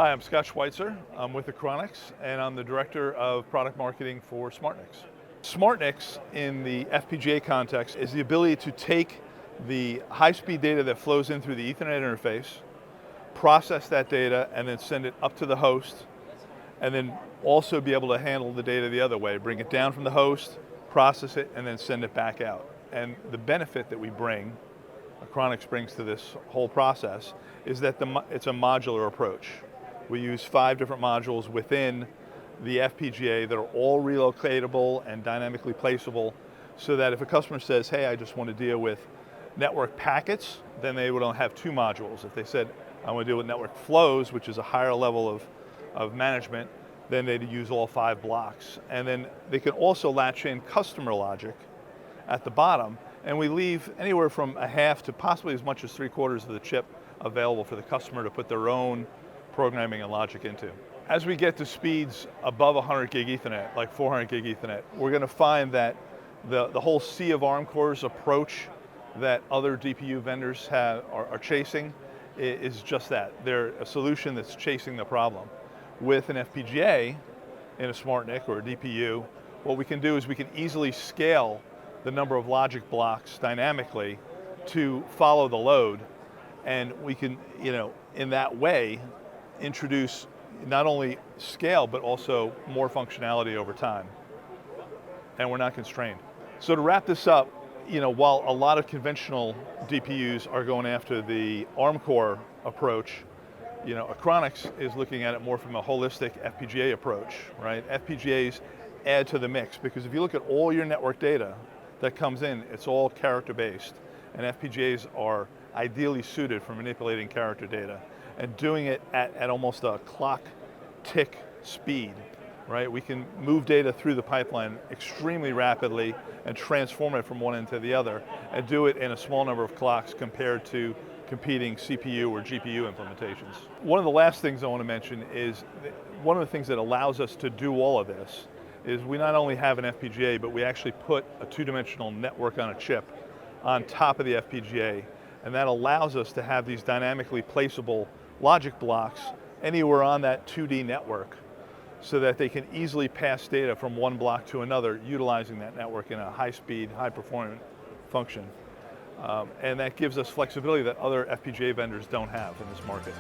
Hi, I'm Scott Schweitzer. I'm with Achronix, and I'm the Director of Product Marketing for SmartNICs. SmartNICs, in the FPGA context, is the ability to take the high-speed data that flows in through the Ethernet interface, process that data, and then send it up to the host, and then also be able to handle the data the other way, bring it down from the host, process it, and then send it back out. And the benefit that we bring, Achronix brings to this whole process, is that it's a modular approach. We use 5 different modules within the FPGA that are all relocatable and dynamically placeable, so that if a customer says, hey, I just want to deal with network packets, then they would only have 2 modules. If they said, I want to deal with network flows, which is a higher level of management, then they'd use all 5 blocks. And then they can also latch in customer logic at the bottom, and we leave anywhere from a half to possibly as much as 3/4 of the chip available for the customer to put their own programming and logic into. As we get to speeds above 100 gig Ethernet, like 400 gig Ethernet, we're going to find that the whole sea of ARM cores approach that other DPU vendors are chasing is just that. They're a solution that's chasing the problem. With an FPGA in a SmartNIC or a DPU, what we can do is we can easily scale the number of logic blocks dynamically to follow the load, and we can, in that way, introduce not only scale, but also more functionality over time. And we're not constrained. So to wrap this up, while a lot of conventional DPUs are going after the ARM core approach, Achronix is looking at it more from a holistic FPGA approach, right? FPGAs add to the mix, because if you look at all your network data that comes in, it's all character-based, and FPGAs are ideally suited for manipulating character data and doing it at almost a clock tick speed, right? We can move data through the pipeline extremely rapidly and transform it from one end to the other, and do it in a small number of clocks compared to competing CPU or GPU implementations. One of the last things I want to mention is one of the things that allows us to do all of this is we not only have an FPGA, but we actually put a 2-dimensional network on a chip on top of the FPGA, and that allows us to have these dynamically placeable logic blocks anywhere on that 2D network, so that they can easily pass data from one block to another, utilizing that network in a high-speed, high-performance function. And that gives us flexibility that other FPGA vendors don't have in this market.